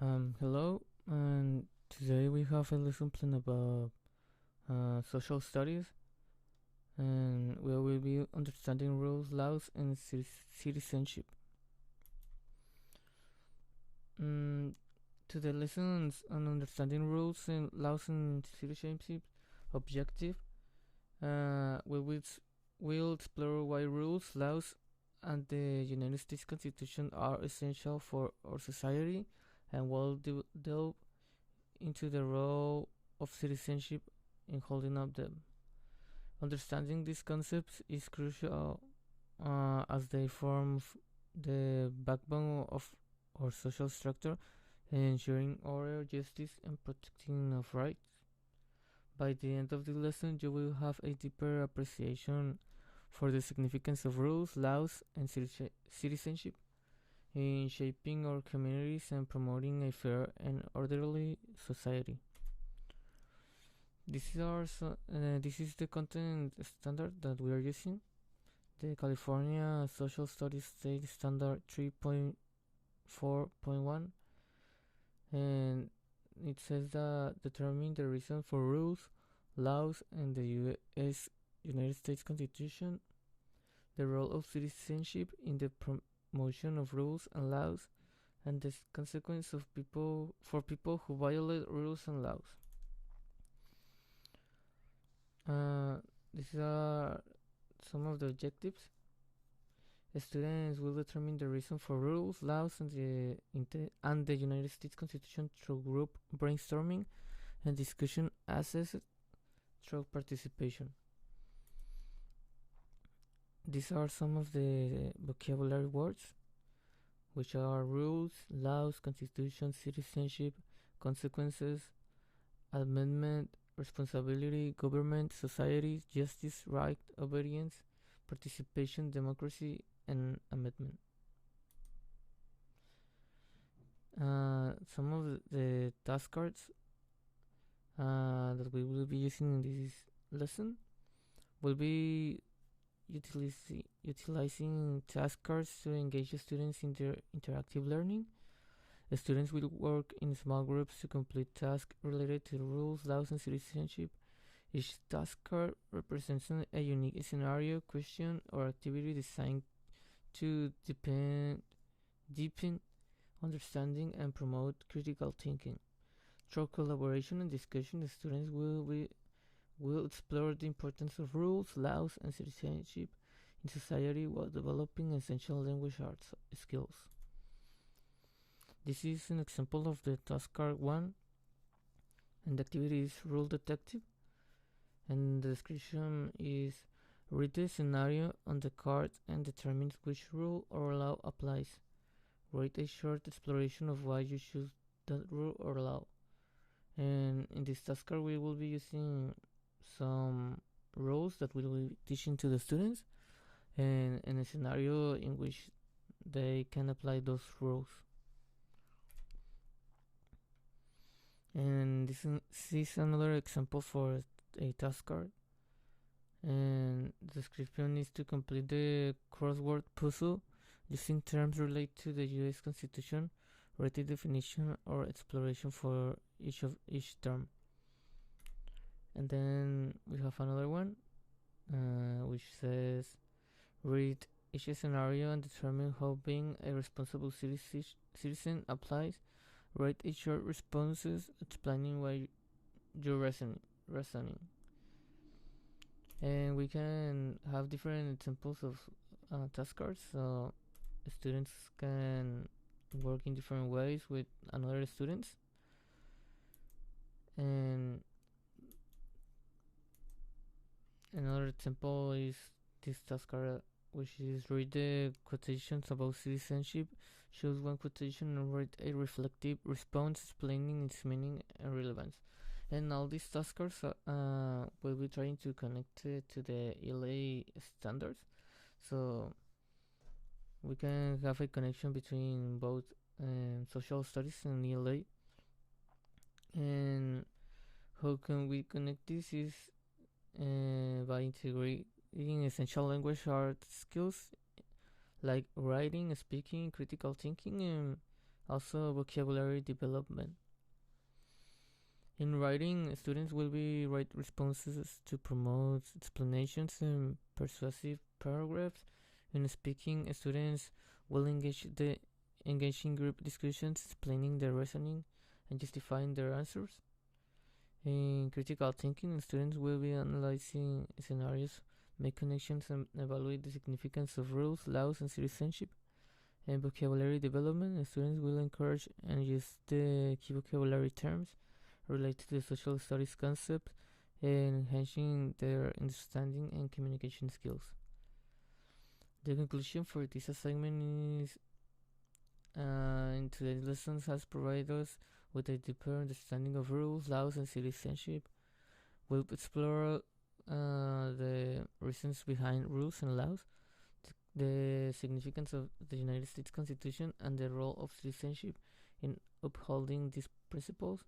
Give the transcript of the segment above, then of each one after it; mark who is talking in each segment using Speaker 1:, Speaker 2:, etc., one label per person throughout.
Speaker 1: Hello, and today we have a lesson plan about social studies, and we will be understanding rules, laws, and citizenship. Mm, to the lessons on understanding rules and laws and citizenship objective, we will explore why rules, laws, and the United States Constitution are essential for our society, and we'll delve into the role of citizenship in holding up them. Understanding these concepts is crucial as they form the backbone of our social structure, ensuring order, justice, and protecting of rights. By the end of the lesson, you will have a deeper appreciation for the significance of rules, laws, and citizenship in shaping our communities and promoting a fair and orderly society. This is the content standard that we are using, the California Social Studies State Standard 3.4.1, and it says that determine the reason for rules, laws, and the United States Constitution, the role of citizenship in the promotion of rules and laws, and the consequence of people who violate rules and laws. These are some of the objectives. Students will determine the reason for rules, laws, and the United States Constitution through group brainstorming and discussion assessed through participation. These are some of the vocabulary words, which are rules, laws, constitution, citizenship, consequences, amendment, responsibility, government, society, justice, right, obedience, participation, democracy, and amendment. Some of the task cards that we will be using in this lesson will be utilizing task cards to engage the students in their interactive learning. The students will work in small groups to complete tasks related to rules, laws, and citizenship. Each task card represents a unique scenario, question, or activity designed to deepen understanding and promote critical thinking. Through collaboration and discussion, the students will explore the importance of rules, laws, and citizenship in society while developing essential language arts skills. This is an example of the task card 1, and the activity is Rule Detective, and the description is read the scenario on the card and determine which rule or law applies. Write a short exploration of why you choose that rule or law. And in this task card we will be using some rules that we will be teaching to the students, and in a scenario in which they can apply those rules. And this is another example for a task card, and the description is to complete the crossword puzzle using terms related to the US Constitution. Write a definition or exploration for each term. And then we have another one which says read each scenario and determine how being a responsible citizen applies. Write each short responses explaining why you're reasoning. And we can have different examples of task cards, so students can work in different ways with another students. And another example is this task card, which is read the quotations about citizenship, choose one quotation and write a reflective response explaining its meaning and relevance. And all these task cards will be trying to connect to the ELA standards, so we can have a connection between both social studies and ELA. And how can we connect this is by integrating essential language art skills like writing, speaking, critical thinking, and Also, vocabulary development. In writing, students will be write responses to promote explanations and persuasive paragraphs. In speaking, students will engage in group discussions, explaining their reasoning and justifying their answers. In critical thinking, students will be analyzing scenarios, make connections, and evaluate the significance of rules, laws, and citizenship. In vocabulary development, students will encourage and use the key vocabulary terms related to the social studies concept, enhancing their understanding and communication skills. The conclusion for this assignment is in today's lessons has provided us with a deeper understanding of rules, laws, and citizenship. We'll explore the reasons behind rules and laws, the significance of the United States Constitution, and the role of citizenship in upholding these principles.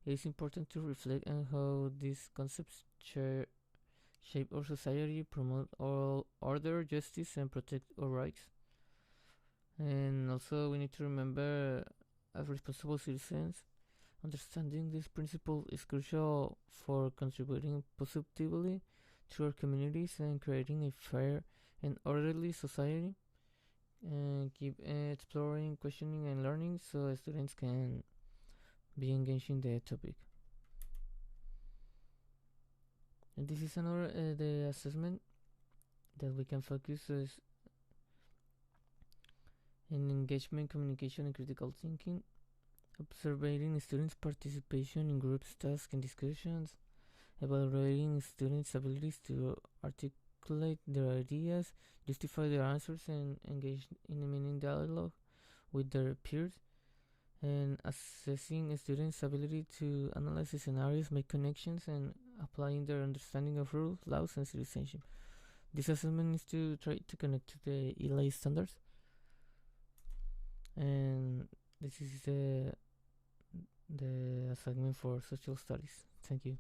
Speaker 1: It is important to reflect on how these concepts shape our society, promote order, justice, and protect our rights. And also, we need to remember, as responsible citizens, understanding this principle is crucial for contributing positively to our communities and creating a fair and orderly society. And keep exploring, questioning, and learning so students can be engaged in the topic. And this is another the assessment that we can focus is in engagement, communication, and critical thinking, observing students' participation in groups, tasks, and discussions, evaluating students' abilities to articulate their ideas, justify their answers, and engage in a meaningful dialogue with their peers, and assessing students' ability to analyze scenarios, make connections, and applying their understanding of rules, laws, and citizenship. This assessment is to try to connect to the ELA standards, and this is the assignment for social studies. Thank you.